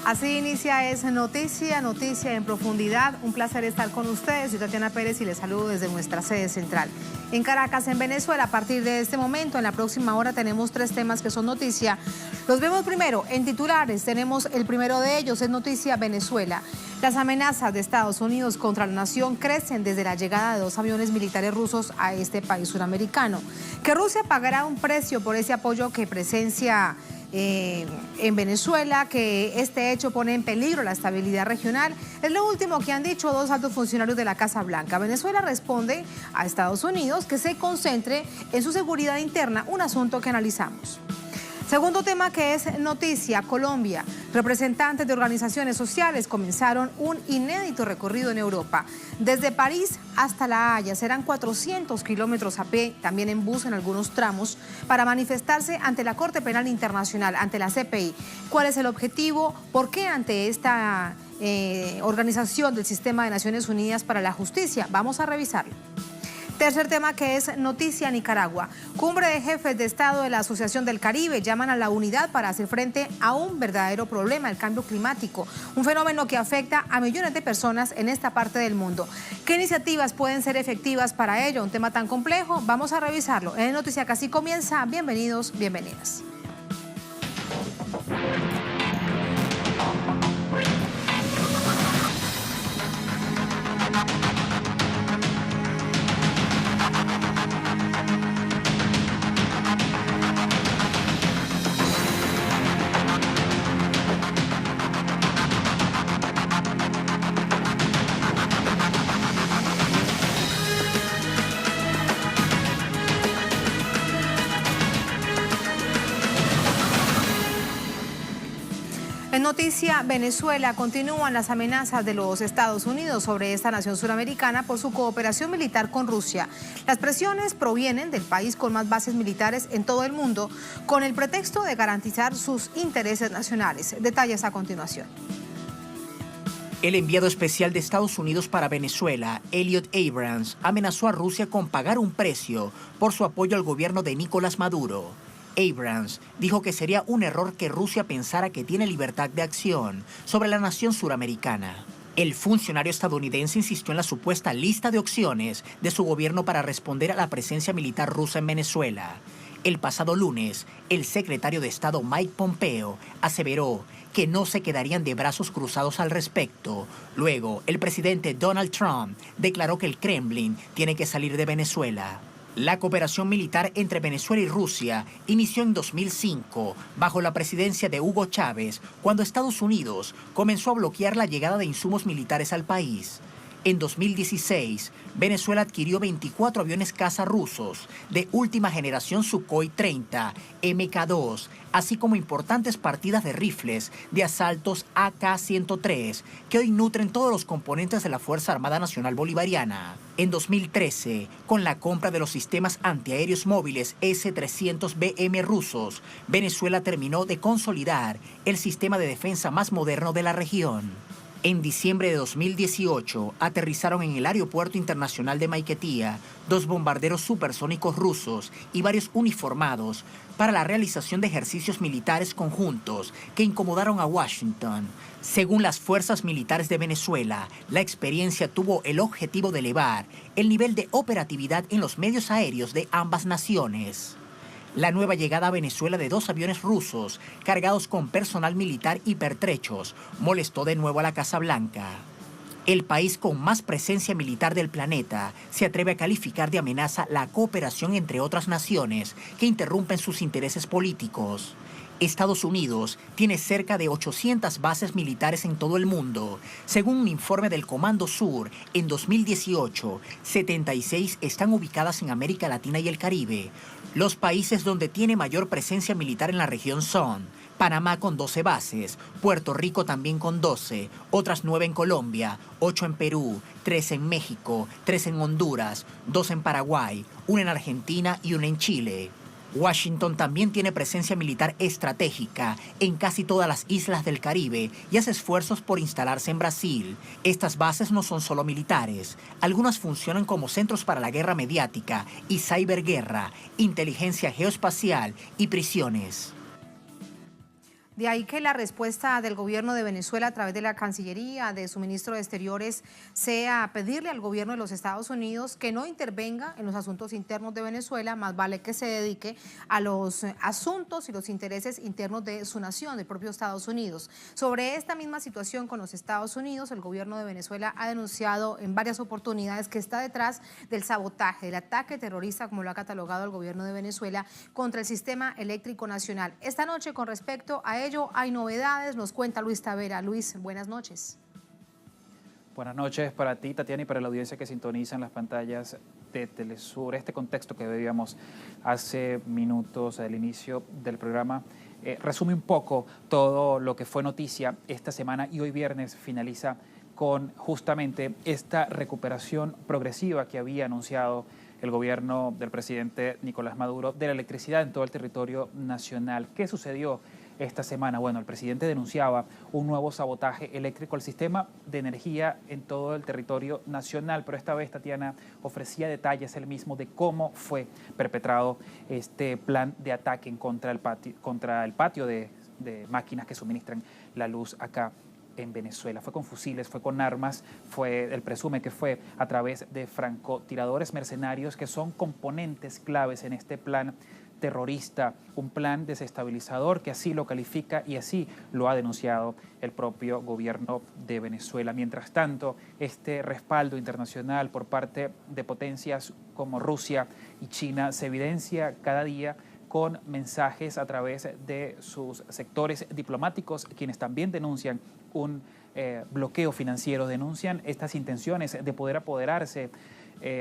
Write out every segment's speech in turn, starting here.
Así inicia Es Noticia, Noticia en Profundidad. Un placer estar con ustedes. Soy Tatiana Pérez y les saludo desde nuestra sede central. En Caracas, en Venezuela, a partir de este momento, en la próxima hora, tenemos 3 temas que son noticia. Los vemos primero en titulares. Tenemos el primero de ellos, es noticia Venezuela. Las amenazas de Estados Unidos contra la nación crecen desde la llegada de 2 aviones militares rusos a este país suramericano. Que Rusia pagará un precio por ese apoyo que presencia en Venezuela, que este hecho pone en peligro la estabilidad regional, es lo último que han dicho 2 altos funcionarios de la Casa Blanca. Venezuela responde a Estados Unidos que se concentre en su seguridad interna, un asunto que analizamos. Segundo tema que es noticia, Colombia. Representantes de organizaciones sociales comenzaron un inédito recorrido en Europa. Desde París hasta La Haya serán 400 kilómetros a pie, también en bus en algunos tramos, para manifestarse ante la Corte Penal Internacional, ante la CPI. ¿Cuál es el objetivo? ¿Por qué ante esta organización del Sistema de Naciones Unidas para la Justicia? Vamos a revisarlo. Tercer tema que es noticia, Nicaragua. Cumbre de jefes de Estado de la Asociación del Caribe llaman a la unidad para hacer frente a un verdadero problema, el cambio climático, un fenómeno que afecta a millones de personas en esta parte del mundo. ¿Qué iniciativas pueden ser efectivas para ello? Un tema tan complejo, vamos a revisarlo. En Noticia que así comienza. Bienvenidos, bienvenidas. En noticia Venezuela, continúan las amenazas de los Estados Unidos sobre esta nación suramericana por su cooperación militar con Rusia. Las presiones provienen del país con más bases militares en todo el mundo, con el pretexto de garantizar sus intereses nacionales. Detalles a continuación. El enviado especial de Estados Unidos para Venezuela, Elliot Abrams, amenazó a Rusia con pagar un precio por su apoyo al gobierno de Nicolás Maduro. Abrams dijo que sería un error que Rusia pensara que tiene libertad de acción sobre la nación suramericana. El funcionario estadounidense insistió en la supuesta lista de opciones de su gobierno para responder a la presencia militar rusa en Venezuela. El pasado lunes, el secretario de Estado Mike Pompeo aseveró que no se quedarían de brazos cruzados al respecto. Luego, el presidente Donald Trump declaró que el Kremlin tiene que salir de Venezuela. La cooperación militar entre Venezuela y Rusia inició en 2005, bajo la presidencia de Hugo Chávez, cuando Estados Unidos comenzó a bloquear la llegada de insumos militares al país. En 2016, Venezuela adquirió 24 aviones caza rusos de última generación Sukhoi 30, Mk2, así como importantes partidas de rifles de asaltos AK-103, que hoy nutren todos los componentes de la Fuerza Armada Nacional Bolivariana. En 2013, con la compra de los sistemas antiaéreos móviles S-300BM rusos, Venezuela terminó de consolidar el sistema de defensa más moderno de la región. En diciembre de 2018, aterrizaron en el Aeropuerto Internacional de Maiquetía 2 bombarderos supersónicos rusos y varios uniformados para la realización de ejercicios militares conjuntos que incomodaron a Washington. Según las fuerzas militares de Venezuela, la experiencia tuvo el objetivo de elevar el nivel de operatividad en los medios aéreos de ambas naciones. La nueva llegada a Venezuela de 2 aviones rusos cargados con personal militar y pertrechos molestó de nuevo a la Casa Blanca. El país con más presencia militar del planeta se atreve a calificar de amenaza la cooperación entre otras naciones que interrumpen sus intereses políticos. Estados Unidos tiene cerca de 800 bases militares en todo el mundo. Según un informe del Comando Sur, en 2018, 76 están ubicadas en América Latina y el Caribe. Los países donde tiene mayor presencia militar en la región son Panamá con 12 bases, Puerto Rico también con 12, otras 9 en Colombia, 8 en Perú, 3 en México, 3 en Honduras, 2 en Paraguay, 1 en Argentina y 1 en Chile. Washington también tiene presencia militar estratégica en casi todas las islas del Caribe y hace esfuerzos por instalarse en Brasil. Estas bases no son solo militares. Algunas funcionan como centros para la guerra mediática y ciberguerra, inteligencia geoespacial y prisiones. De ahí que la respuesta del gobierno de Venezuela a través de la Cancillería, de su ministro de Exteriores, sea pedirle al gobierno de los Estados Unidos que no intervenga en los asuntos internos de Venezuela, más vale que se dedique a los asuntos y los intereses internos de su nación, del propio Estados Unidos. Sobre esta misma situación con los Estados Unidos, el gobierno de Venezuela ha denunciado en varias oportunidades que está detrás del sabotaje, del ataque terrorista, como lo ha catalogado el gobierno de Venezuela, contra el sistema eléctrico nacional. Esta noche, con respecto a ello, hay novedades, nos cuenta Luis Tavera. Luis, buenas noches. Buenas noches para ti, Tatiana, y para la audiencia que sintoniza en las pantallas de Telesur. Este contexto que veíamos hace minutos al inicio del programa resume un poco todo lo que fue noticia esta semana, y hoy viernes finaliza con justamente esta recuperación progresiva que había anunciado el gobierno del presidente Nicolás Maduro de la electricidad en todo el territorio nacional. ¿Qué sucedió esta semana? Bueno, el presidente denunciaba un nuevo sabotaje eléctrico al sistema de energía en todo el territorio nacional, pero esta vez Tatiana ofrecía detalles él mismo de cómo fue perpetrado este plan de ataque en contra el patio de máquinas que suministran la luz acá en Venezuela. Fue con fusiles, fue con armas, él presume que fue a través de francotiradores mercenarios, que son componentes claves en este plan terrorista, un plan desestabilizador, que así lo califica y así lo ha denunciado el propio gobierno de Venezuela. Mientras tanto, este respaldo internacional por parte de potencias como Rusia y China se evidencia cada día con mensajes a través de sus sectores diplomáticos, quienes también denuncian un bloqueo financiero, denuncian estas intenciones de poder apoderarse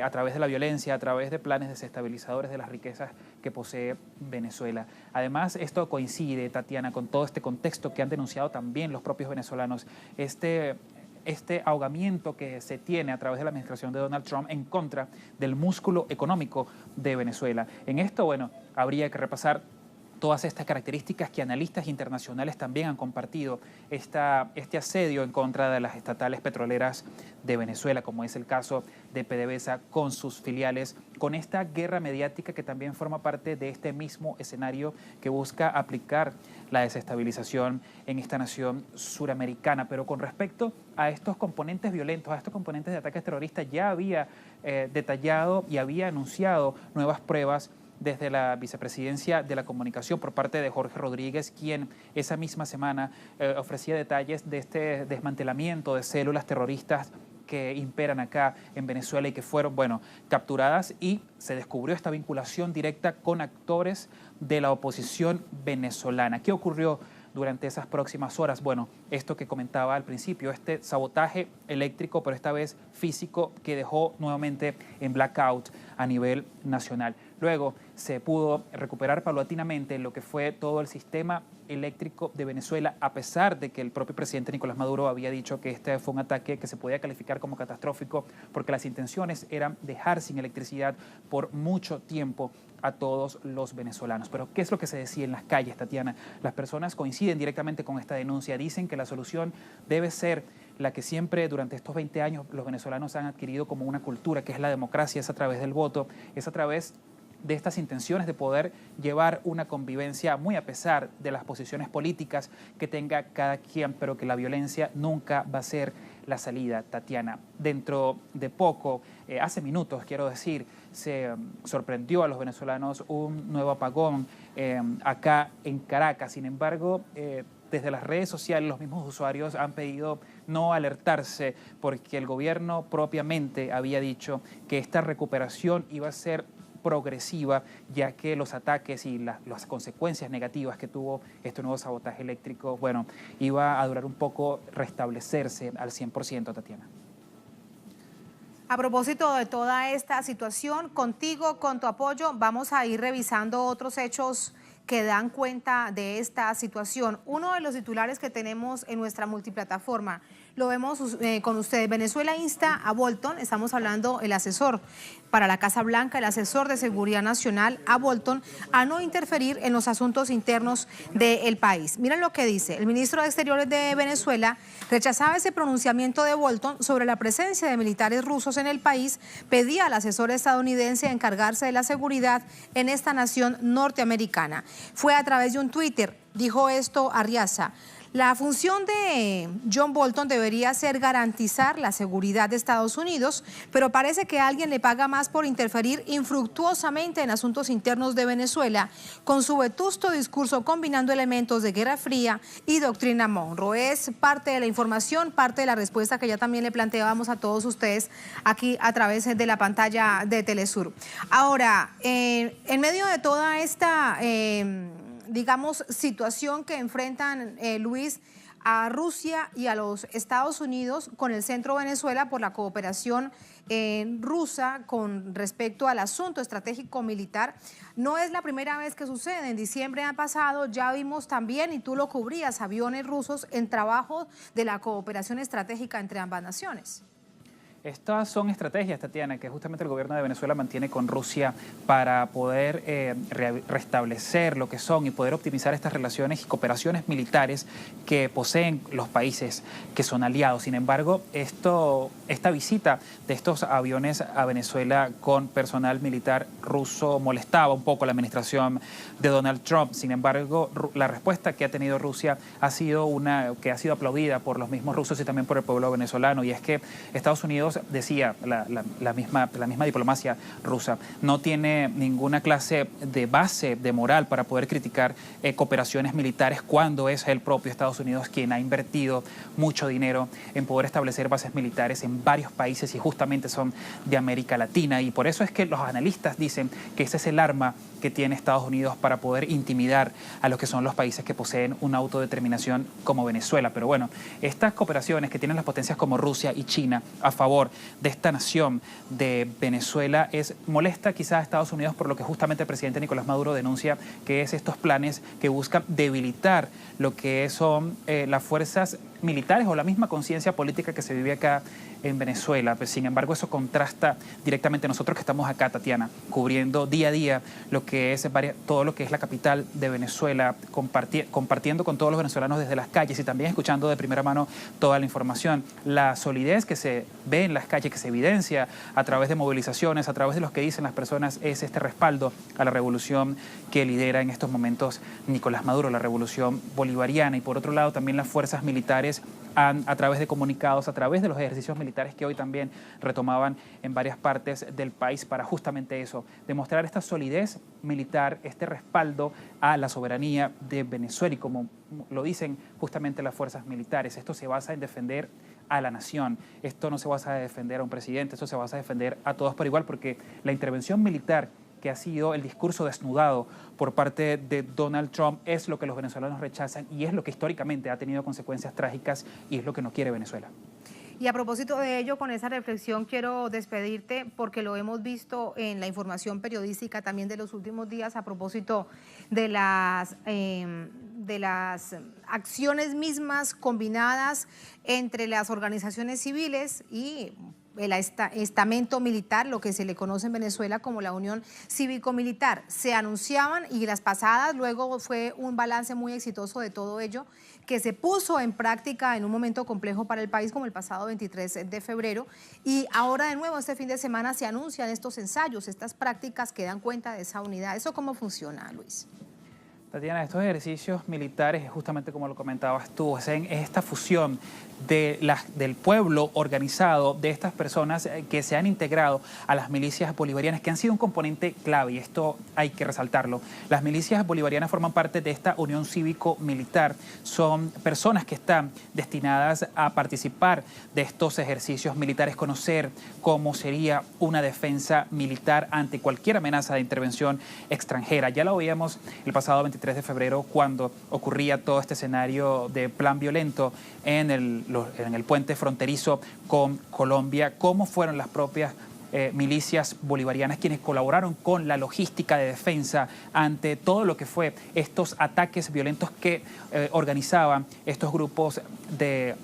a través de la violencia, a través de planes desestabilizadores de las riquezas que posee Venezuela. Además, esto coincide, Tatiana, con todo este contexto que han denunciado también los propios venezolanos, este ahogamiento que se tiene a través de la administración de Donald Trump en contra del músculo económico de Venezuela. En esto, bueno, habría que repasar todas estas características que analistas internacionales también han compartido, este asedio en contra de las estatales petroleras de Venezuela, como es el caso de PDVSA con sus filiales, con esta guerra mediática que también forma parte de este mismo escenario que busca aplicar la desestabilización en esta nación suramericana. Pero con respecto a estos componentes violentos, a estos componentes de ataques terroristas, ya había detallado y había anunciado nuevas pruebas desde la vicepresidencia de la comunicación por parte de Jorge Rodríguez, quien esa misma semana ofrecía detalles de este desmantelamiento de células terroristas que imperan acá en Venezuela y que fueron, bueno, capturadas, y se descubrió esta vinculación directa con actores de la oposición venezolana. ¿Qué ocurrió durante esas próximas horas? Bueno, esto que comentaba al principio, este sabotaje eléctrico, pero esta vez físico, que dejó nuevamente en blackout a nivel nacional. Luego se pudo recuperar paulatinamente lo que fue todo el sistema eléctrico de Venezuela, a pesar de que el propio presidente Nicolás Maduro había dicho que este fue un ataque que se podía calificar como catastrófico, porque las intenciones eran dejar sin electricidad por mucho tiempo a todos los venezolanos. Pero ¿qué es lo que se decía en las calles, Tatiana? Las personas coinciden directamente con esta denuncia, dicen que la solución debe ser la que siempre durante estos 20 años los venezolanos han adquirido como una cultura, que es la democracia, es a través del voto, es a través de estas intenciones de poder llevar una convivencia muy a pesar de las posiciones políticas que tenga cada quien, pero que la violencia nunca va a ser la salida, Tatiana. Dentro de poco, hace minutos quiero decir, se sorprendió a los venezolanos un nuevo apagón acá en Caracas. Sin embargo, desde las redes sociales los mismos usuarios han pedido no alertarse, porque el gobierno propiamente había dicho que esta recuperación iba a ser progresiva, ya que los ataques y las consecuencias negativas que tuvo este nuevo sabotaje eléctrico, bueno, iba a durar un poco restablecerse al 100%, Tatiana. A propósito de toda esta situación, contigo, con tu apoyo, vamos a ir revisando otros hechos que dan cuenta de esta situación. Uno de los titulares que tenemos en nuestra multiplataforma, lo vemos con ustedes. Venezuela insta a Bolton, estamos hablando el asesor para la Casa Blanca, el asesor de seguridad nacional, a Bolton, a no interferir en los asuntos internos del país. Miren lo que dice. El ministro de Exteriores de Venezuela rechazaba ese pronunciamiento de Bolton sobre la presencia de militares rusos en el país, pedía al asesor estadounidense encargarse de la seguridad en esta nación norteamericana. fue a través de un Twitter. Dijo esto Arriaza: la función de John Bolton debería ser garantizar la seguridad de Estados Unidos, pero parece que alguien le paga más por interferir infructuosamente en asuntos internos de Venezuela, con su vetusto discurso combinando elementos de Guerra Fría y doctrina Monroe. Es parte de la información, parte de la respuesta que ya también le planteábamos a todos ustedes aquí a través de la pantalla de Telesur. Ahora, en medio de toda esta digamos, situación que enfrentan, Luis, a Rusia y a los Estados Unidos con el Centro Venezuela por la cooperación rusa con respecto al asunto estratégico militar, no es la primera vez que sucede. En diciembre pasado ya vimos también, y tú lo cubrías, aviones rusos en trabajo de la cooperación estratégica entre ambas naciones. Estas son estrategias, Tatiana, que justamente el gobierno de Venezuela mantiene con Rusia para poder restablecer lo que son y poder optimizar estas relaciones y cooperaciones militares que poseen los países que son aliados. Sin embargo, esta visita de estos aviones a Venezuela con personal militar ruso molestaba un poco a la administración de Donald Trump. Sin embargo, la respuesta que ha tenido Rusia ha sido que ha sido aplaudida por los mismos rusos y también por el pueblo venezolano, y es que Estados Unidos, decía la misma diplomacia rusa, no tiene ninguna clase de base de moral para poder criticar cooperaciones militares cuando es el propio Estados Unidos quien ha invertido mucho dinero en poder establecer bases militares en varios países y justamente son de América Latina. Y por eso es que los analistas dicen que ese es el arma que tiene Estados Unidos para poder intimidar a los que son los países que poseen una autodeterminación como Venezuela. Pero bueno, estas cooperaciones que tienen las potencias como Rusia y China a favor de esta nación de Venezuela molesta quizás a Estados Unidos por lo que justamente el presidente Nicolás Maduro denuncia, que es estos planes que buscan debilitar lo que son las fuerzas militares o la misma conciencia política que se vive acá en Venezuela. Pues, sin embargo, eso contrasta directamente nosotros que estamos acá, Tatiana, cubriendo día a día lo que es todo lo que es la capital de Venezuela, compartiendo con todos los venezolanos desde las calles y también escuchando de primera mano toda la información. La solidez que se ve en las calles, que se evidencia a través de movilizaciones, a través de lo que dicen las personas, es este respaldo a la revolución que lidera en estos momentos Nicolás Maduro, la revolución bolivariana. Y por otro lado, también las fuerzas militares a través de comunicados, a través de los ejercicios militares que hoy también retomaban en varias partes del país para justamente eso, demostrar esta solidez militar, este respaldo a la soberanía de Venezuela. Y como lo dicen justamente las fuerzas militares, esto se basa en defender a la nación. Esto no se basa en defender a un presidente, esto se basa en defender a todos por igual, porque la intervención militar que ha sido el discurso desnudado por parte de Donald Trump es lo que los venezolanos rechazan y es lo que históricamente ha tenido consecuencias trágicas y es lo que no quiere Venezuela. Y a propósito de ello, con esa reflexión quiero despedirte porque lo hemos visto en la información periodística también de los últimos días a propósito de las acciones mismas combinadas entre las organizaciones civiles y el estamento militar, lo que se le conoce en Venezuela como la Unión Cívico-Militar. Se anunciaban y las pasadas, luego fue un balance muy exitoso de todo ello, que se puso en práctica en un momento complejo para el país como el pasado 23 de febrero. Y ahora de nuevo este fin de semana se anuncian estos ensayos, estas prácticas que dan cuenta de esa unidad. ¿Eso cómo funciona, Luis? Tatiana, estos ejercicios militares, justamente como lo comentabas tú, es esta fusión del pueblo organizado, de estas personas que se han integrado a las milicias bolivarianas, que han sido un componente clave, y esto hay que resaltarlo. Las milicias bolivarianas forman parte de esta unión cívico-militar. Son personas que están destinadas a participar de estos ejercicios militares, conocer cómo sería una defensa militar ante cualquier amenaza de intervención extranjera. Ya lo veíamos el pasado 23 de febrero cuando ocurría todo este escenario de plan violento en el puente fronterizo con Colombia, cómo fueron las propias milicias bolivarianas quienes colaboraron con la logística de defensa ante todo lo que fue estos ataques violentos que organizaban estos grupos de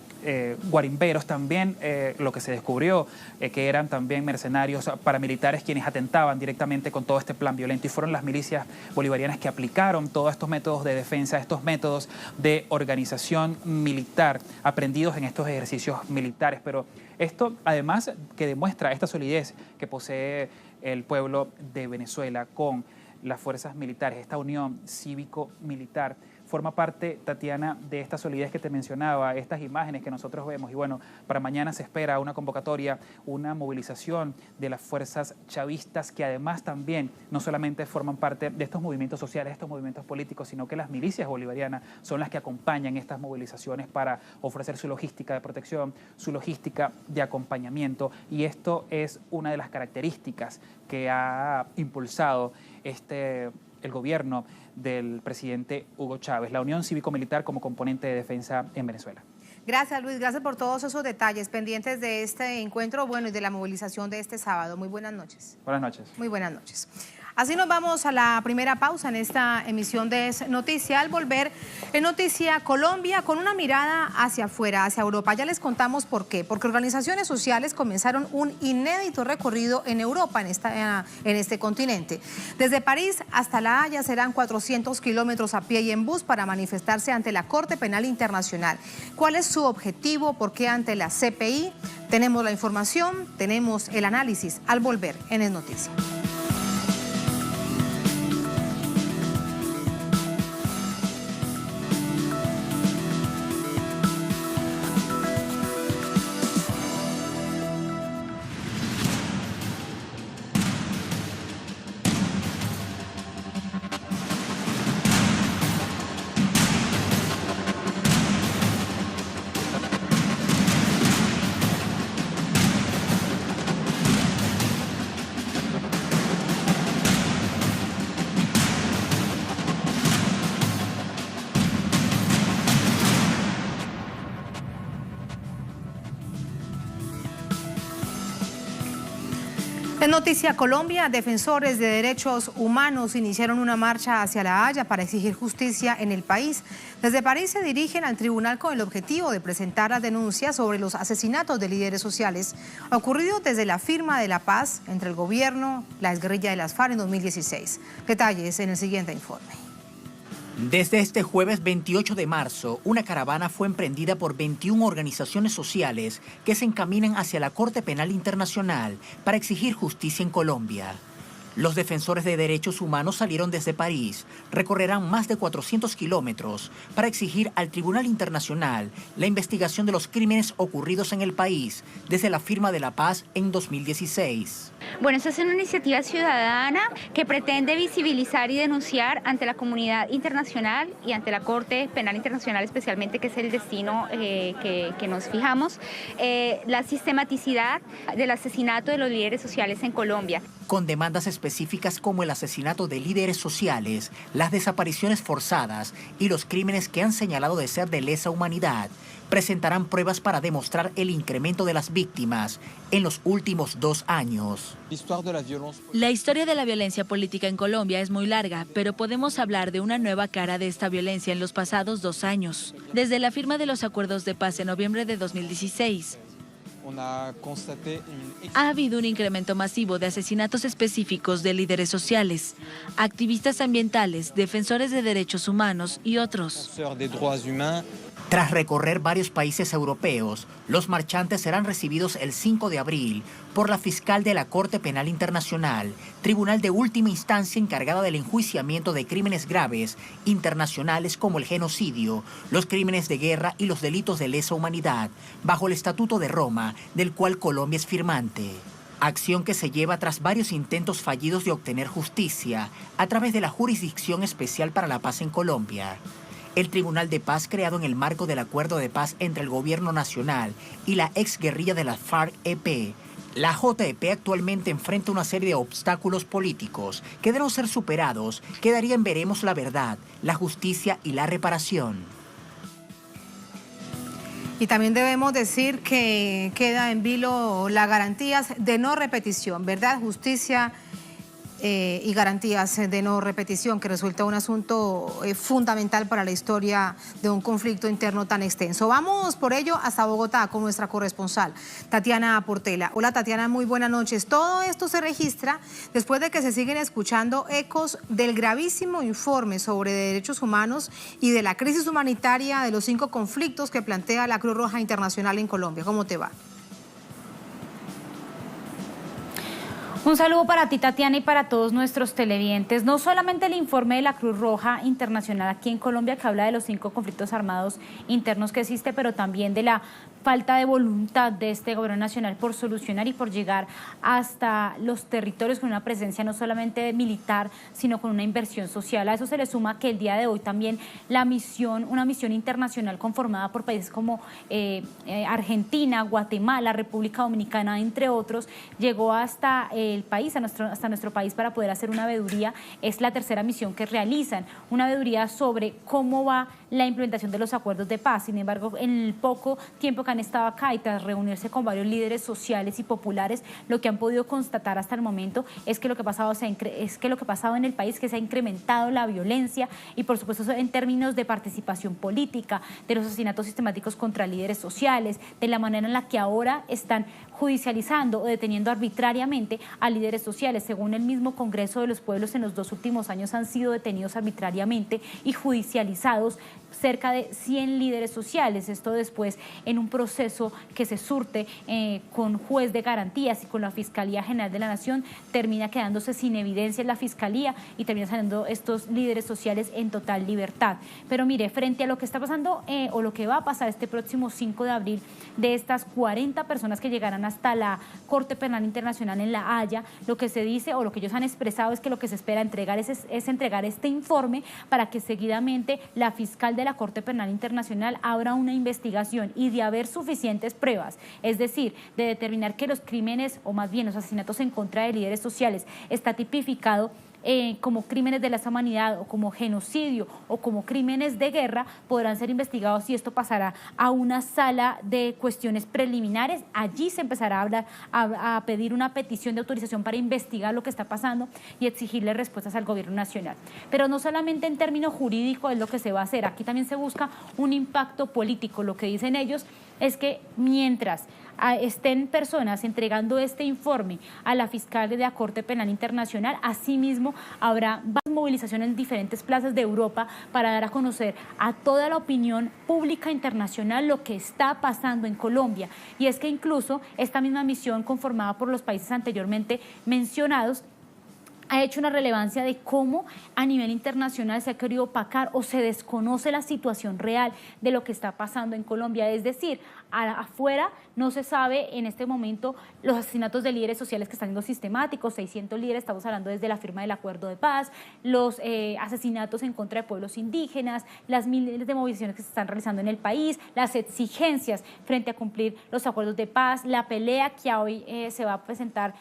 guarimberos. También lo que se descubrió que eran también mercenarios paramilitares quienes atentaban directamente con todo este plan violento, y fueron las milicias bolivarianas que aplicaron todos estos métodos de defensa, estos métodos de organización militar aprendidos en estos ejercicios militares. Pero esto además que demuestra esta solidez que posee el pueblo de Venezuela con las fuerzas militares, esta unión cívico-militar, forma parte, Tatiana, de esta solidez que te mencionaba, estas imágenes que nosotros vemos. Y bueno, para mañana se espera una convocatoria, una movilización de las fuerzas chavistas que además también no solamente forman parte de estos movimientos sociales, estos movimientos políticos, sino que las milicias bolivarianas son las que acompañan estas movilizaciones para ofrecer su logística de protección, su logística de acompañamiento. Y esto es una de las características que ha impulsado el gobierno del presidente Hugo Chávez, la unión cívico-militar como componente de defensa en Venezuela. Gracias, Luis, gracias por todos esos detalles pendientes de este encuentro, bueno, y de la movilización de este sábado. Muy buenas noches. Buenas noches. Muy buenas noches. Así nos vamos a la primera pausa en esta emisión de Es Noticia. Al volver, en Noticia Colombia, con una mirada hacia afuera, hacia Europa. Ya les contamos por qué. Porque organizaciones sociales comenzaron un inédito recorrido en Europa, en este continente. Desde París hasta La Haya serán 400 kilómetros a pie y en bus para manifestarse ante la Corte Penal Internacional. ¿Cuál es su objetivo? ¿Por qué ante la CPI? Tenemos la información, tenemos el análisis al volver en Es Noticia. En Noticia Colombia, defensores de derechos humanos iniciaron una marcha hacia La Haya para exigir justicia en el país. Desde París se dirigen al tribunal con el objetivo de presentar las denuncias sobre los asesinatos de líderes sociales ocurridos desde la firma de la paz entre el gobierno, la exguerrilla de las FARC en 2016. Detalles en el siguiente informe. Desde este jueves 28 de marzo, una caravana fue emprendida por 21 organizaciones sociales que se encaminan hacia la Corte Penal Internacional para exigir justicia en Colombia. Los defensores de derechos humanos salieron desde París, recorrerán más de 400 kilómetros para exigir al Tribunal Internacional la investigación de los crímenes ocurridos en el país desde la firma de la paz en 2016. Bueno, esta es una iniciativa ciudadana que pretende visibilizar y denunciar ante la comunidad internacional y ante la Corte Penal Internacional especialmente, que es el destino que nos fijamos, la sistematicidad del asesinato de los líderes sociales en Colombia. Con demandas específicas como el asesinato de líderes sociales, las desapariciones forzadas y los crímenes que han señalado de ser de lesa humanidad, presentarán pruebas para demostrar el incremento de las víctimas en los últimos 2 años. La historia de la violencia política en Colombia es muy larga, pero podemos hablar de una nueva cara de esta violencia en los pasados 2 años, desde la firma de los acuerdos de paz en noviembre de 2016. Ha habido un incremento masivo de asesinatos específicos de líderes sociales, activistas ambientales, defensores de derechos humanos y otros. Tras recorrer varios países europeos, los marchantes serán recibidos el 5 de abril por la fiscal de la Corte Penal Internacional, tribunal de última instancia encargada del enjuiciamiento de crímenes graves internacionales como el genocidio, los crímenes de guerra y los delitos de lesa humanidad, bajo el Estatuto de Roma, del cual Colombia es firmante. Acción que se lleva tras varios intentos fallidos de obtener justicia a través de la Jurisdicción Especial para la Paz en Colombia. El Tribunal de Paz, creado en el marco del Acuerdo de Paz entre el Gobierno Nacional y la exguerrilla de las FARC-EP, la JEP actualmente enfrenta una serie de obstáculos políticos que deben ser superados, que darían veremos la verdad, la justicia y la reparación. Y también debemos decir que queda en vilo las garantías de no repetición, verdad, justicia y garantías de no repetición, que resulta un asunto fundamental para la historia de un conflicto interno tan extenso. Vamos por ello hasta Bogotá con nuestra corresponsal, Tatiana Portela. Hola Tatiana, muy buenas noches. Todo esto se registra después de que se siguen escuchando ecos del gravísimo informe sobre derechos humanos y de la crisis humanitaria de los 5 conflictos que plantea la Cruz Roja Internacional en Colombia. ¿Cómo te va? Un saludo para ti, Tatiana, y para todos nuestros televidentes. No solamente el informe de la Cruz Roja Internacional aquí en Colombia, que habla de los 5 conflictos armados internos que existe, pero también de la falta de voluntad de este gobierno nacional por solucionar y por llegar hasta los territorios con una presencia no solamente militar, sino con una inversión social. A eso se le suma que el día de hoy también una misión internacional conformada por países como Argentina, Guatemala, República Dominicana, entre otros, llegó hasta el país, hasta nuestro país, para poder hacer una veeduría. Es la tercera misión que realizan, una veeduría sobre cómo va la implementación de los acuerdos de paz. Sin embargo, en el poco tiempo que han estado acá y tras reunirse con varios líderes sociales y populares, lo que han podido constatar hasta el momento es que lo que ha pasado en el país, que se ha incrementado la violencia y, por supuesto, en términos de participación política, de los asesinatos sistemáticos contra líderes sociales, de la manera en la que ahora están judicializando o deteniendo arbitrariamente a líderes sociales. Según el mismo Congreso de los Pueblos, en los 2 últimos años han sido detenidos arbitrariamente y judicializados cerca de 100 líderes sociales. Esto después, en un proceso que se surte con juez de garantías y con la Fiscalía General de la Nación, termina quedándose sin evidencia en la Fiscalía y termina saliendo estos líderes sociales en total libertad. Pero mire, frente a lo que está pasando o lo que va a pasar este próximo 5 de abril, de estas 40 personas que llegarán hasta la Corte Penal Internacional en La Haya, lo que se dice o lo que ellos han expresado es que lo que se espera es entregar este informe para que seguidamente la fiscal de la Corte Penal Internacional abra una investigación, y de haber suficientes pruebas, es decir, de determinar que los crímenes, o más bien los asesinatos en contra de líderes sociales, está tipificado como crímenes de lesa humanidad o como genocidio o como crímenes de guerra, podrán ser investigados, y esto pasará a una sala de cuestiones preliminares. Allí se empezará a hablar, a pedir una petición de autorización para investigar lo que está pasando y exigirle respuestas al gobierno nacional. Pero no solamente en términos jurídicos es lo que se va a hacer, aquí también se busca un impacto político. Lo que dicen ellos es que mientras estén personas entregando este informe a la fiscal de la Corte Penal Internacional, asimismo habrá varias movilizaciones en diferentes plazas de Europa para dar a conocer a toda la opinión pública internacional lo que está pasando en Colombia. Y es que incluso esta misma misión, conformada por los países anteriormente mencionados, ha hecho una relevancia de cómo a nivel internacional se ha querido opacar o se desconoce la situación real de lo que está pasando en Colombia. Es decir, afuera no se sabe en este momento los asesinatos de líderes sociales que están siendo sistemáticos, 600 líderes, estamos hablando desde la firma del acuerdo de paz, los asesinatos en contra de pueblos indígenas, las miles de movilizaciones que se están realizando en el país, las exigencias frente a cumplir los acuerdos de paz, la pelea que hoy se va a presentar,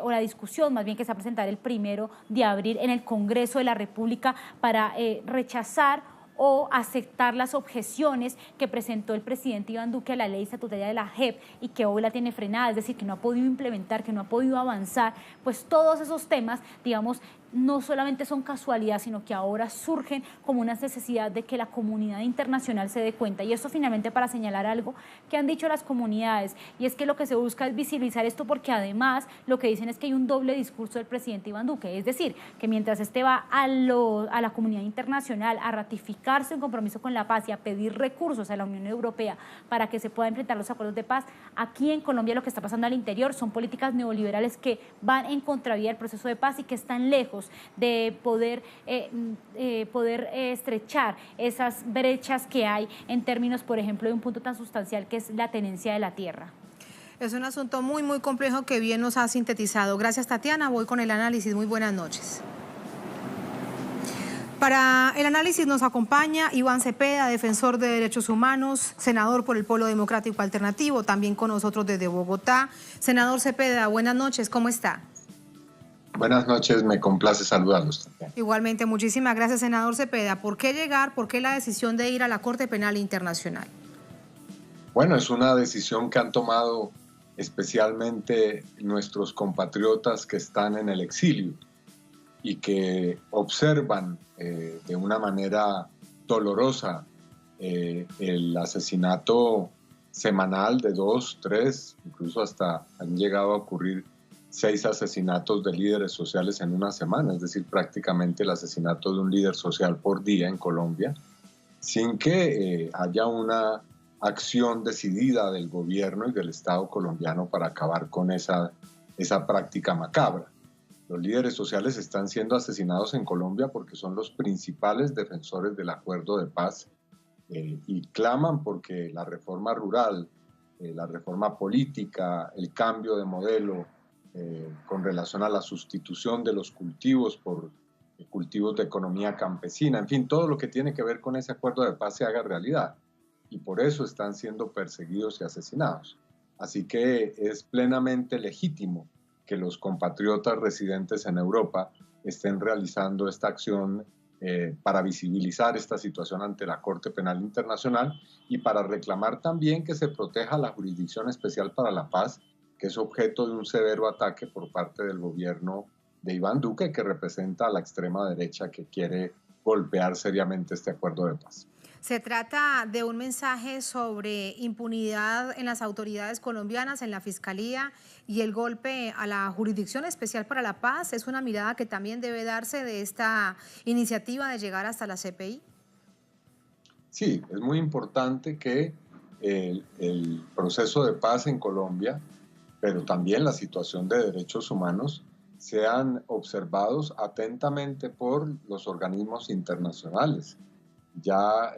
o la discusión más bien que se va a presentar el 1 de abril en el Congreso de la República para rechazar o aceptar las objeciones que presentó el presidente Iván Duque a la ley estatutaria de la JEP y que hoy la tiene frenada, es decir, que no ha podido implementar, que no ha podido avanzar. Pues todos esos temas, digamos, no solamente son casualidad, sino que ahora surgen como una necesidad de que la comunidad internacional se dé cuenta. Y esto finalmente para señalar algo que han dicho las comunidades, y es que lo que se busca es visibilizar esto, porque además lo que dicen es que hay un doble discurso del presidente Iván Duque, es decir, que mientras este va a la comunidad internacional a ratificarse un compromiso con la paz y a pedir recursos a la Unión Europea para que se puedan implementar los acuerdos de paz, aquí en Colombia lo que está pasando al interior son políticas neoliberales que van en contravía del proceso de paz y que están lejos de poder estrechar esas brechas que hay en términos, por ejemplo, de un punto tan sustancial que es la tenencia de la tierra. Es un asunto muy, muy complejo que bien nos ha sintetizado. Gracias, Tatiana. Voy con el análisis. Muy buenas noches. Para el análisis nos acompaña Iván Cepeda, defensor de derechos humanos, senador por el Polo Democrático Alternativo, también con nosotros desde Bogotá. Senador Cepeda, buenas noches, ¿cómo está? Buenas noches, me complace saludarlos. Igualmente, muchísimas gracias, senador Cepeda. ¿Por qué llegar, por qué la decisión de ir a la Corte Penal Internacional? Bueno, es una decisión que han tomado especialmente nuestros compatriotas que están en el exilio y que observan de una manera dolorosa el asesinato semanal de 2, 3, incluso hasta han llegado a ocurrir 6 asesinatos de líderes sociales en una semana, es decir, prácticamente el asesinato de un líder social por día en Colombia, sin que haya una acción decidida del gobierno y del Estado colombiano para acabar con esa esa práctica macabra. Los líderes sociales están siendo asesinados en Colombia porque son los principales defensores del acuerdo de paz y claman porque la reforma rural, la reforma política, el cambio de modelo con relación a la sustitución de los cultivos por cultivos de economía campesina, en fin, todo lo que tiene que ver con ese acuerdo de paz se haga realidad. Y por eso están siendo perseguidos y asesinados. Así que es plenamente legítimo que los compatriotas residentes en Europa estén realizando esta acción para visibilizar esta situación ante la Corte Penal Internacional y para reclamar también que se proteja la Jurisdicción Especial para la Paz, que es objeto de un severo ataque por parte del gobierno de Iván Duque, que representa a la extrema derecha que quiere golpear seriamente este acuerdo de paz. Se trata de un mensaje sobre impunidad en las autoridades colombianas, en la Fiscalía, y el golpe a la Jurisdicción Especial para la Paz. ¿Es una mirada que también debe darse de esta iniciativa de llegar hasta la CPI? Sí, es muy importante que el proceso de paz en Colombia, pero también la situación de derechos humanos, sean observados atentamente por los organismos internacionales. Ya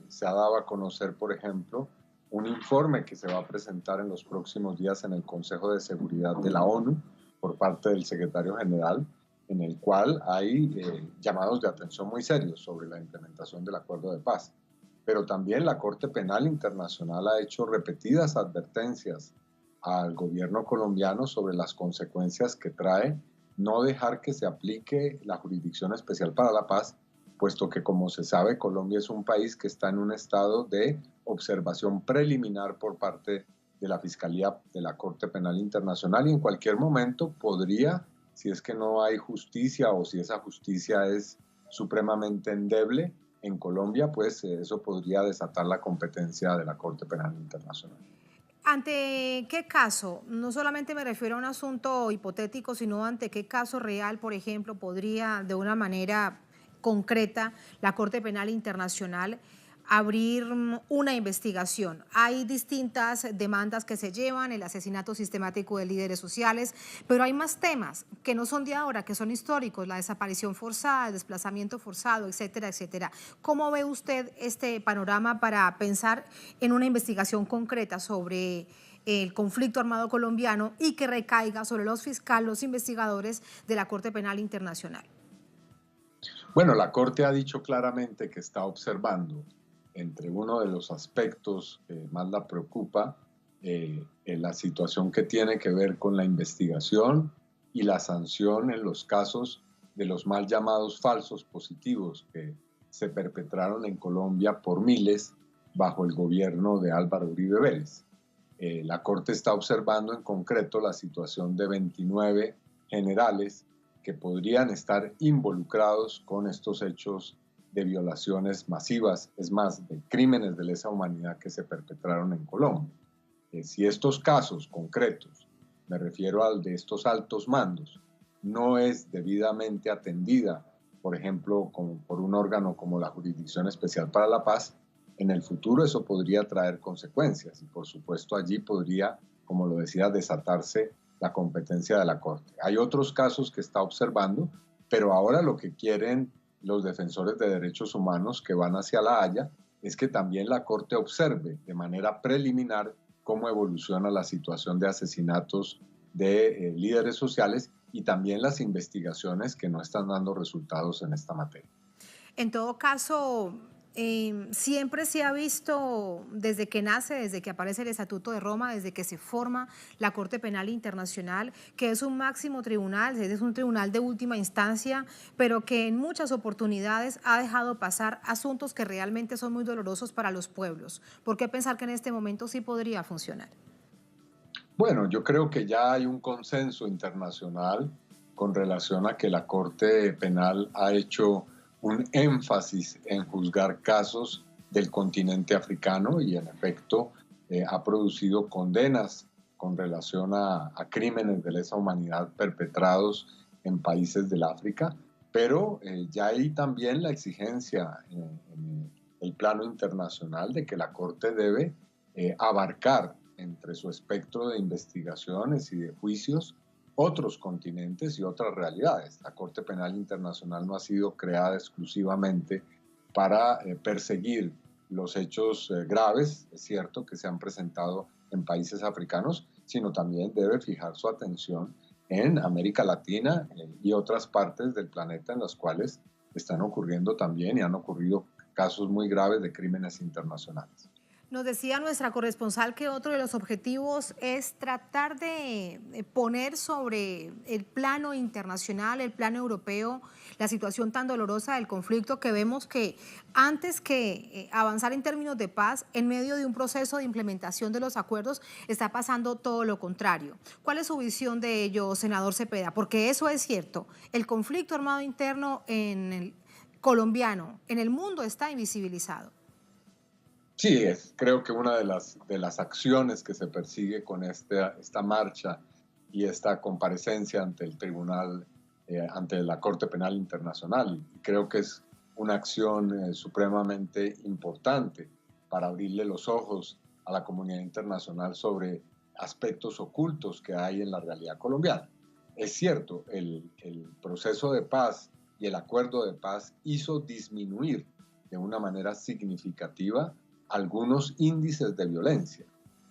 se ha dado a conocer, por ejemplo, un informe que se va a presentar en los próximos días en el Consejo de Seguridad de la ONU por parte del secretario general, en el cual hay llamados de atención muy serios sobre la implementación del acuerdo de paz. Pero también la Corte Penal Internacional ha hecho repetidas advertencias al gobierno colombiano sobre las consecuencias que trae no dejar que se aplique la Jurisdicción Especial para la Paz, puesto que, como se sabe, Colombia es un país que está en un estado de observación preliminar por parte de la Fiscalía de la Corte Penal Internacional y en cualquier momento podría, si es que no hay justicia o si esa justicia es supremamente endeble en Colombia, pues eso podría desatar la competencia de la Corte Penal Internacional. ¿Ante qué caso? No solamente me refiero a un asunto hipotético, sino ante qué caso real, por ejemplo, podría de una manera concreta la Corte Penal Internacional abrir una investigación. Hay distintas demandas que se llevan, el asesinato sistemático de líderes sociales, pero hay más temas que no son de ahora, que son históricos, la desaparición forzada, el desplazamiento forzado, etcétera, etcétera. ¿Cómo ve usted este panorama para pensar en una investigación concreta sobre el conflicto armado colombiano y que recaiga sobre los fiscales, los investigadores de la Corte Penal Internacional? Bueno, la Corte ha dicho claramente que está observando entre uno de los aspectos que más la preocupa, la situación que tiene que ver con la investigación y la sanción en los casos de los mal llamados falsos positivos que se perpetraron en Colombia por miles bajo el gobierno de Álvaro Uribe Vélez. La Corte está observando en concreto la situación de 29 generales que podrían estar involucrados con estos hechos de violaciones masivas, es más, de crímenes de lesa humanidad que se perpetraron en Colombia. Si estos casos concretos, me refiero al de estos altos mandos, no es debidamente atendida, por ejemplo, por un órgano como la Jurisdicción Especial para la Paz, en el futuro eso podría traer consecuencias y por supuesto allí podría, como lo decía, desatarse la competencia de la Corte. Hay otros casos que está observando, pero ahora lo que quieren los defensores de derechos humanos que van hacia La Haya es que también la Corte observe de manera preliminar cómo evoluciona la situación de asesinatos de líderes sociales y también las investigaciones que no están dando resultados en esta materia. En todo caso, siempre se ha visto desde que nace, desde que aparece el Estatuto de Roma, desde que se forma la Corte Penal Internacional, que es un máximo tribunal, es un tribunal de última instancia, pero que en muchas oportunidades ha dejado pasar asuntos que realmente son muy dolorosos para los pueblos. ¿Por qué pensar que en este momento sí podría funcionar? Bueno, yo creo que ya hay un consenso internacional con relación a que la Corte Penal ha hecho un énfasis en juzgar casos del continente africano y en efecto ha producido condenas con relación a crímenes de lesa humanidad perpetrados en países del África, pero ya hay también la exigencia en el plano internacional de que la Corte debe abarcar entre su espectro de investigaciones y de juicios otros continentes y otras realidades. La Corte Penal Internacional no ha sido creada exclusivamente para perseguir los hechos graves, es cierto, que se han presentado en países africanos, sino también debe fijar su atención en América Latina y otras partes del planeta en las cuales están ocurriendo también y han ocurrido casos muy graves de crímenes internacionales. Nos decía nuestra corresponsal que otro de los objetivos es tratar de poner sobre el plano internacional, el plano europeo, la situación tan dolorosa del conflicto, que vemos que antes que avanzar en términos de paz, en medio de un proceso de implementación de los acuerdos, está pasando todo lo contrario. ¿Cuál es su visión de ello, senador Cepeda? Porque eso es cierto, el conflicto armado interno en el colombiano, en el mundo, está invisibilizado. Sí, creo que una de las acciones que se persigue con esta marcha y esta comparecencia ante el tribunal, ante la Corte Penal Internacional, creo que es una acción supremamente importante para abrirle los ojos a la comunidad internacional sobre aspectos ocultos que hay en la realidad colombiana. Es cierto, el proceso de paz y el acuerdo de paz hizo disminuir de una manera significativa algunos índices de violencia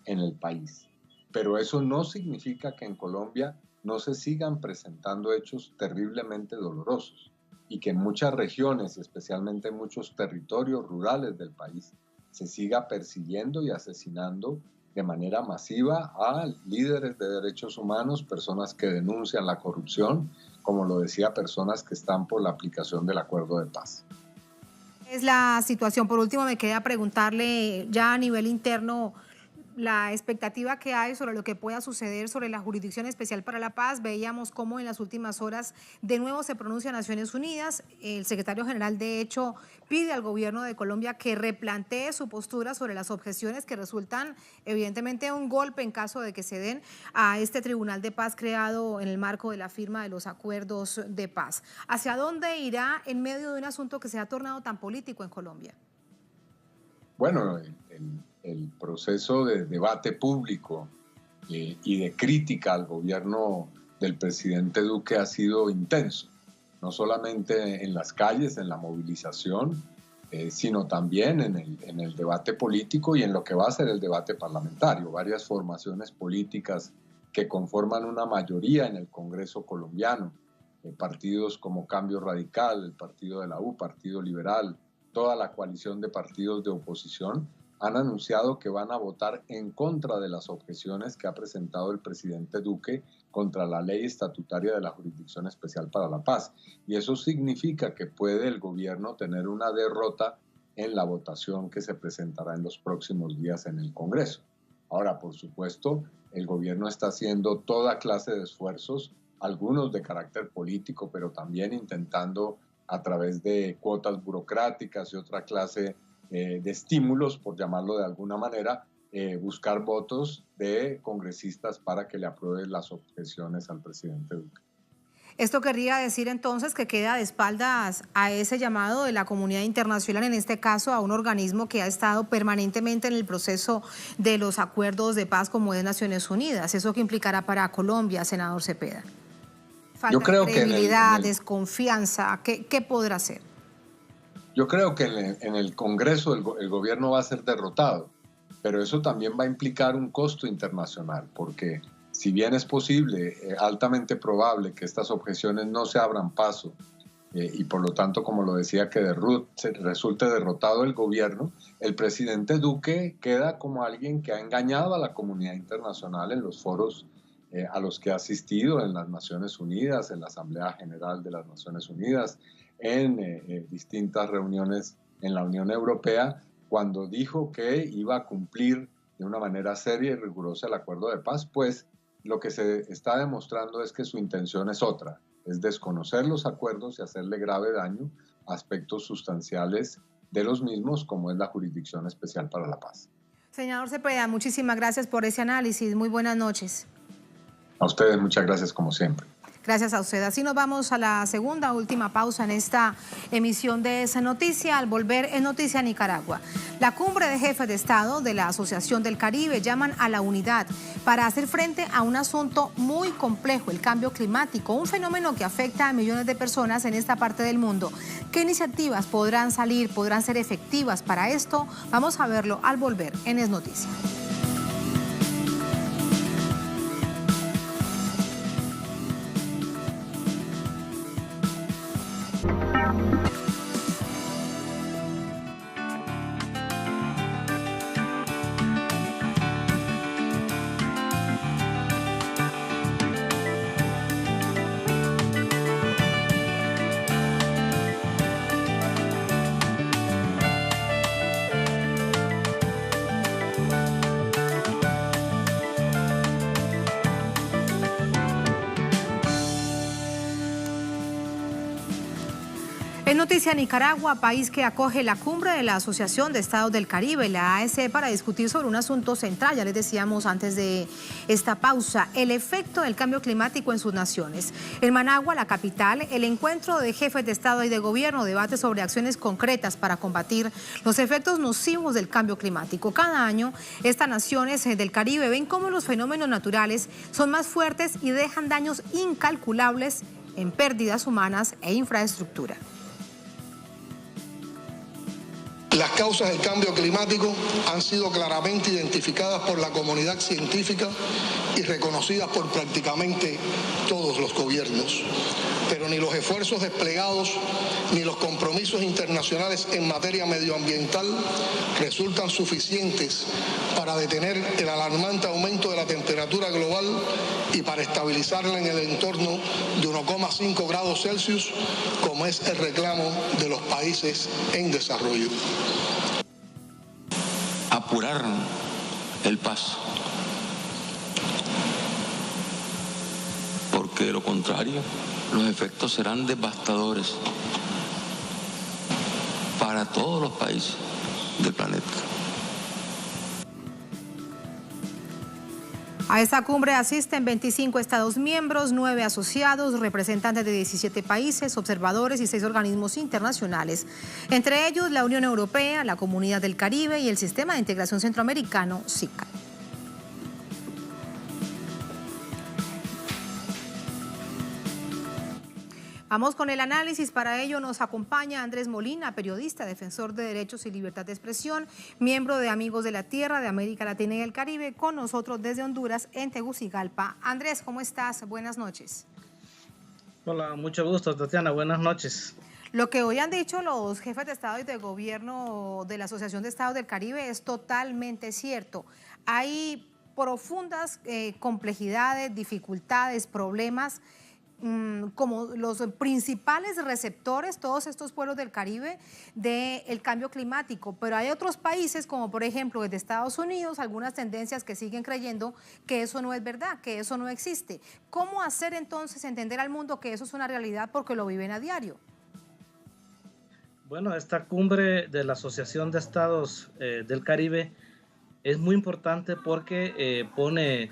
en el país. Pero eso no significa que en Colombia no se sigan presentando hechos terriblemente dolorosos y que en muchas regiones, especialmente en muchos territorios rurales del país, se siga persiguiendo y asesinando de manera masiva a líderes de derechos humanos, personas que denuncian la corrupción, como lo decía, personas que están por la aplicación del acuerdo de paz. Es la situación. Por último, me queda preguntarle ya a nivel interno la expectativa que hay sobre lo que pueda suceder sobre la Jurisdicción Especial para la Paz. Veíamos cómo en las últimas horas de nuevo se pronuncia Naciones Unidas. El secretario general, de hecho, pide al gobierno de Colombia que replantee su postura sobre las objeciones que resultan evidentemente un golpe en caso de que se den a este Tribunal de Paz creado en el marco de la firma de los acuerdos de paz. ¿Hacia dónde irá en medio de un asunto que se ha tornado tan político en Colombia? Bueno, el proceso de debate público y de crítica al gobierno del presidente Duque ha sido intenso, no solamente en las calles, en la movilización, sino también en el debate político y en lo que va a ser el debate parlamentario. Varias formaciones políticas que conforman una mayoría en el Congreso colombiano, partidos como Cambio Radical, el Partido de la U, Partido Liberal, toda la coalición de partidos de oposición, han anunciado que van a votar en contra de las objeciones que ha presentado el presidente Duque contra la ley estatutaria de la Jurisdicción Especial para la Paz. Y eso significa que puede el gobierno tener una derrota en la votación que se presentará en los próximos días en el Congreso. Ahora, por supuesto, el gobierno está haciendo toda clase de esfuerzos, algunos de carácter político, pero también intentando a través de cuotas burocráticas y otra clase de estímulos, por llamarlo de alguna manera, buscar votos de congresistas para que le aprueben las objeciones al presidente Duque. Esto querría decir entonces que queda de espaldas a ese llamado de la comunidad internacional, en este caso a un organismo que ha estado permanentemente en el proceso de los acuerdos de paz como es Naciones Unidas. ¿Eso qué implicará para Colombia, senador Cepeda? Falta de credibilidad, desconfianza, ¿qué podrá hacer? Yo creo que en el Congreso el gobierno va a ser derrotado, pero eso también va a implicar un costo internacional, porque si bien es posible, altamente probable que estas objeciones no se abran paso y por lo tanto, como lo decía, que resulte derrotado el gobierno, el presidente Duque queda como alguien que ha engañado a la comunidad internacional en los foros a los que ha asistido en las Naciones Unidas, en la Asamblea General de las Naciones Unidas, en distintas reuniones en la Unión Europea, cuando dijo que iba a cumplir de una manera seria y rigurosa el acuerdo de paz, pues lo que se está demostrando es que su intención es otra, es desconocer los acuerdos y hacerle grave daño a aspectos sustanciales de los mismos, como es la Jurisdicción Especial para la Paz. Senador Cepeda, muchísimas gracias por ese análisis. Muy buenas noches. A ustedes muchas gracias como siempre. Gracias a usted. Así nos vamos a la segunda, última pausa en esta emisión de esa noticia. Al volver en Noticia Nicaragua, la cumbre de jefes de Estado de la Asociación del Caribe llaman a la unidad para hacer frente a un asunto muy complejo, el cambio climático, un fenómeno que afecta a millones de personas en esta parte del mundo. ¿Qué iniciativas podrán ser efectivas para esto? Vamos a verlo al volver en Es Noticia. En Noticia Nicaragua, país que acoge la cumbre de la Asociación de Estados del Caribe, la AEC, para discutir sobre un asunto central, ya les decíamos antes de esta pausa, el efecto del cambio climático en sus naciones. En Managua, la capital, el encuentro de jefes de Estado y de Gobierno debate sobre acciones concretas para combatir los efectos nocivos del cambio climático. Cada año, estas naciones del Caribe ven cómo los fenómenos naturales son más fuertes y dejan daños incalculables en pérdidas humanas e infraestructura. Las causas del cambio climático han sido claramente identificadas por la comunidad científica y reconocidas por prácticamente todos los gobiernos. Pero ni los esfuerzos desplegados ni los compromisos internacionales en materia medioambiental resultan suficientes para detener el alarmante aumento de la temperatura global y para estabilizarla en el entorno de 1,5 grados Celsius, como es el reclamo de los países en desarrollo. Apurar el paso, porque de lo contrario los efectos serán devastadores para todos los países del planeta. A esta cumbre asisten 25 Estados miembros, 9 asociados, representantes de 17 países, observadores y 6 organismos internacionales, entre ellos la Unión Europea, la Comunidad del Caribe y el Sistema de Integración Centroamericano, SICA. Vamos con el análisis. Para ello nos acompaña Andrés Molina, periodista, defensor de derechos y libertad de expresión, miembro de Amigos de la Tierra, de América Latina y el Caribe, con nosotros desde Honduras, en Tegucigalpa. Andrés, ¿cómo estás? Buenas noches. Hola, mucho gusto, Tatiana. Buenas noches. Lo que hoy han dicho los jefes de Estado y de Gobierno de la Asociación de Estados del Caribe es totalmente cierto. Hay profundas complejidades, dificultades, problemas, como los principales receptores, todos estos pueblos del Caribe, del cambio climático. Pero hay otros países, como por ejemplo desde Estados Unidos, algunas tendencias que siguen creyendo que eso no es verdad, que eso no existe. ¿Cómo hacer entonces entender al mundo que eso es una realidad porque lo viven a diario? Bueno, esta cumbre de la Asociación de Estados del Caribe es muy importante porque pone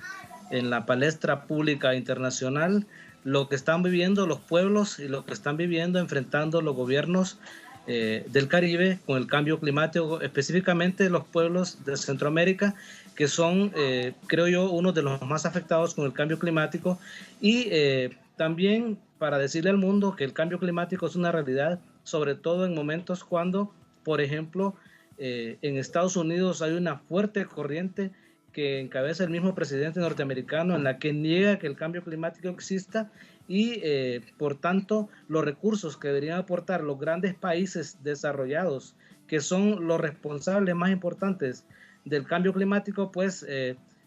en la palestra pública internacional lo que están viviendo los pueblos y lo que están viviendo, enfrentando los gobiernos del Caribe con el cambio climático, específicamente los pueblos de Centroamérica, que son, creo yo, uno de los más afectados con el cambio climático. Y también para decirle al mundo que el cambio climático es una realidad, sobre todo en momentos cuando, por ejemplo, en Estados Unidos hay una fuerte corriente que encabeza el mismo presidente norteamericano, en la que niega que el cambio climático exista y, por tanto, los recursos que deberían aportar los grandes países desarrollados, que son los responsables más importantes del cambio climático, pues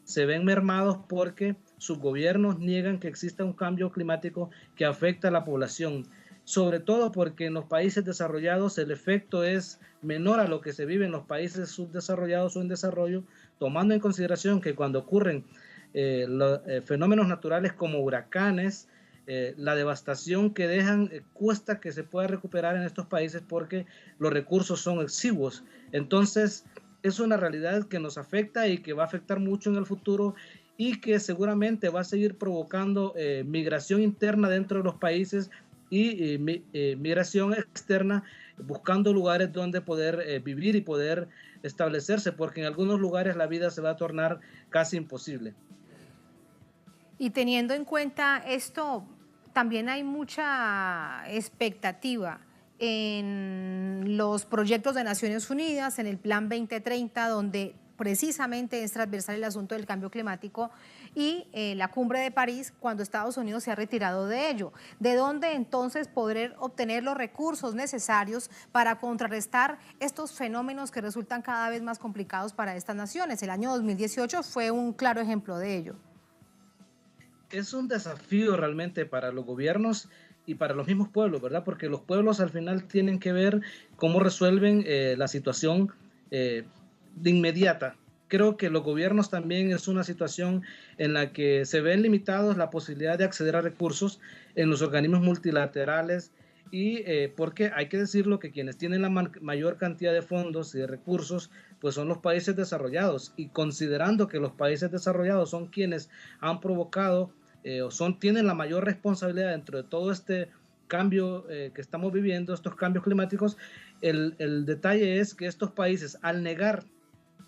se ven mermados porque sus gobiernos niegan que exista un cambio climático que afecta a la población, sobre todo porque en los países desarrollados el efecto es menor a lo que se vive en los países subdesarrollados o en desarrollo, tomando en consideración que cuando ocurren fenómenos naturales como huracanes, la devastación que dejan cuesta que se pueda recuperar en estos países porque los recursos son exiguos. Entonces es una realidad que nos afecta y que va a afectar mucho en el futuro, y que seguramente va a seguir provocando migración interna dentro de los países y migración externa, buscando lugares donde poder vivir y poder establecerse, porque en algunos lugares la vida se va a tornar casi imposible. Y teniendo en cuenta esto, también hay mucha expectativa en los proyectos de Naciones Unidas, en el Plan 2030, donde precisamente es transversal el asunto del cambio climático, y la cumbre de París, cuando Estados Unidos se ha retirado de ello. ¿De dónde entonces poder obtener los recursos necesarios para contrarrestar estos fenómenos que resultan cada vez más complicados para estas naciones? El año 2018 fue un claro ejemplo de ello. Es un desafío realmente para los gobiernos y para los mismos pueblos, ¿verdad? Porque los pueblos al final tienen que ver cómo resuelven la situación de inmediata. Creo que los gobiernos también es una situación en la que se ven limitados la posibilidad de acceder a recursos en los organismos multilaterales, y porque hay que decirlo que quienes tienen la mayor cantidad de fondos y de recursos pues son los países desarrollados, y considerando que los países desarrollados son quienes han provocado tienen la mayor responsabilidad dentro de todo este cambio que estamos viviendo, estos cambios climáticos, el detalle es que estos países, al negar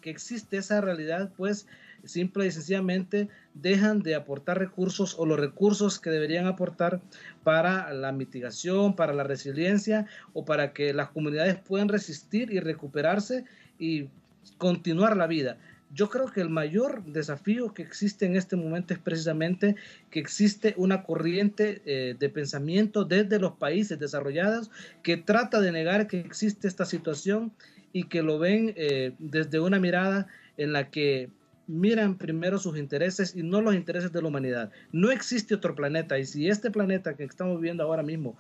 que existe esa realidad, pues simple y sencillamente dejan de aportar recursos, o los recursos que deberían aportar para la mitigación, para la resiliencia, o para que las comunidades puedan resistir y recuperarse y continuar la vida. Yo creo que el mayor desafío que existe en este momento es precisamente que existe una corriente de pensamiento desde los países desarrollados que trata de negar que existe esta situación, y que lo ven desde una mirada en la que miran primero sus intereses y no los intereses de la humanidad. No existe otro planeta, y si este planeta que estamos viviendo ahora mismo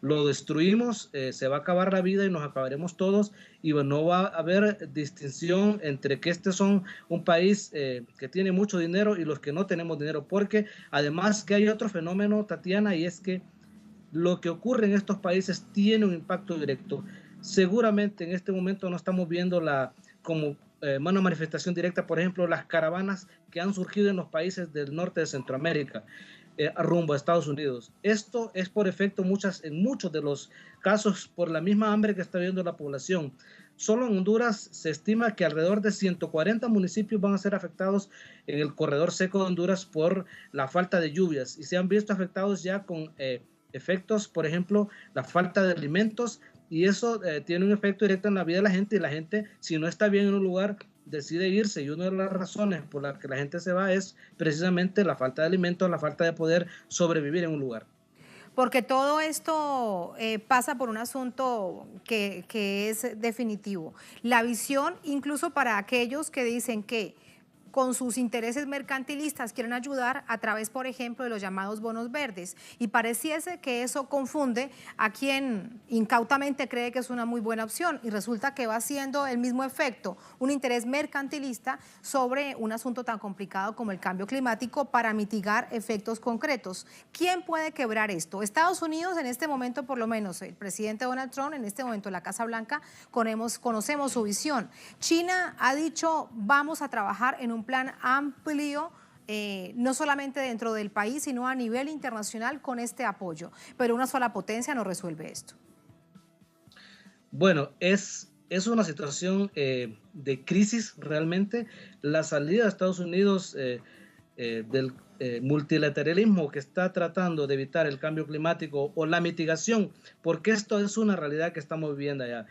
lo destruimos, se va a acabar la vida y nos acabaremos todos, y no va a haber distinción entre que son un país que tiene mucho dinero y los que no tenemos dinero, porque además que hay otro fenómeno, Tatiana, y es que lo que ocurre en estos países tiene un impacto directo. Seguramente en este momento no estamos viendo como una manifestación directa, por ejemplo, las caravanas que han surgido en los países del norte de Centroamérica, rumbo a Estados Unidos. Esto es por efecto, en muchos de los casos, por la misma hambre que está viviendo la población. Solo en Honduras se estima que alrededor de 140 municipios van a ser afectados en el corredor seco de Honduras por la falta de lluvias, y se han visto afectados ya con efectos, por ejemplo, la falta de alimentos, y eso tiene un efecto directo en la vida de la gente, y la gente, si no está bien en un lugar, decide irse, y una de las razones por las que la gente se va es precisamente la falta de alimentos, la falta de poder sobrevivir en un lugar. Porque todo esto pasa por un asunto que es definitivo. La visión, incluso para aquellos que dicen que con sus intereses mercantilistas quieren ayudar a través, por ejemplo, de los llamados bonos verdes, y pareciese que eso confunde a quien incautamente cree que es una muy buena opción, y resulta que va siendo el mismo efecto, un interés mercantilista sobre un asunto tan complicado como el cambio climático para mitigar efectos concretos. ¿Quién puede quebrar esto? Estados Unidos en este momento, por lo menos el presidente Donald Trump, en este momento la Casa Blanca, conocemos su visión. China ha dicho, vamos a trabajar en un plan amplio, no solamente dentro del país, sino a nivel internacional con este apoyo. Pero una sola potencia no resuelve esto. Bueno, es una situación de crisis realmente. La salida de Estados Unidos del multilateralismo que está tratando de evitar el cambio climático o la mitigación, porque esto es una realidad que estamos viviendo allá.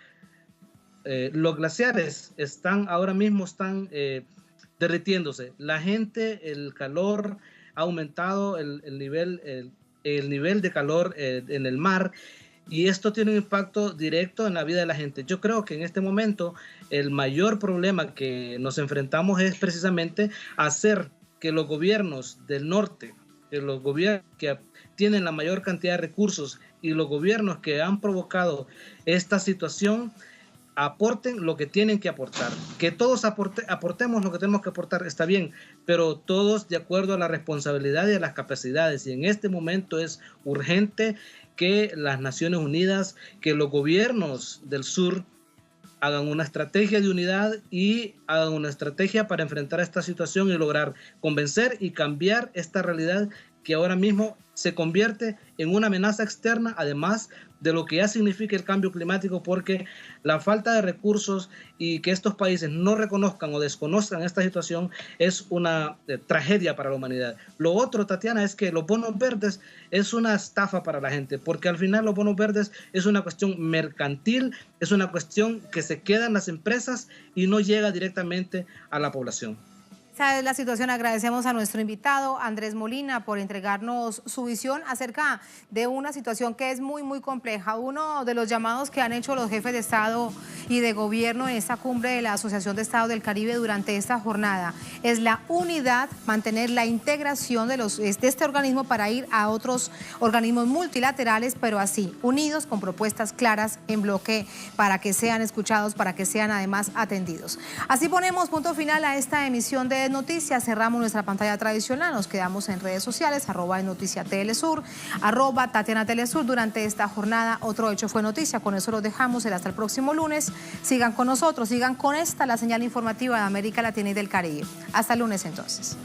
Los glaciares ahora mismo están derritiéndose. La gente, el calor ha aumentado, el nivel de calor en el mar, y esto tiene un impacto directo en la vida de la gente. Yo creo que en este momento el mayor problema que nos enfrentamos es precisamente hacer que los gobiernos del norte, que los gobiernos que tienen la mayor cantidad de recursos y los gobiernos que han provocado esta situación aporten lo que tienen que aportar. Que todos aportemos lo que tenemos que aportar, está bien, pero todos de acuerdo a la responsabilidad y a las capacidades. Y en este momento es urgente que las Naciones Unidas, que los gobiernos del sur hagan una estrategia de unidad y hagan una estrategia para enfrentar esta situación y lograr convencer y cambiar esta realidad que ahora mismo se convierte en una amenaza externa, además de lo que ya significa el cambio climático, porque la falta de recursos y que estos países no reconozcan o desconozcan esta situación es una tragedia para la humanidad. Lo otro, Tatiana, es que los bonos verdes es una estafa para la gente, porque al final los bonos verdes es una cuestión mercantil, es una cuestión que se queda en las empresas y no llega directamente a la población. Esa es la situación. Agradecemos a nuestro invitado, Andrés Molina, por entregarnos su visión acerca de una situación que es muy, muy compleja. Uno de los llamados que han hecho los jefes de Estado y de Gobierno en esta cumbre de la Asociación de Estados del Caribe durante esta jornada es la unidad, mantener la integración de este organismo para ir a otros organismos multilaterales, pero así, unidos con propuestas claras en bloque para que sean escuchados, para que sean además atendidos. Así ponemos punto final a esta emisión de Noticias. Cerramos nuestra pantalla tradicional, nos quedamos en redes sociales, @NoticiaTLSur, @TatianaTLSur. Durante esta jornada, otro hecho fue noticia. Con eso los dejamos, hasta el próximo lunes. Sigan con nosotros, sigan con esta, la señal informativa de América Latina y del Caribe. Hasta el lunes entonces.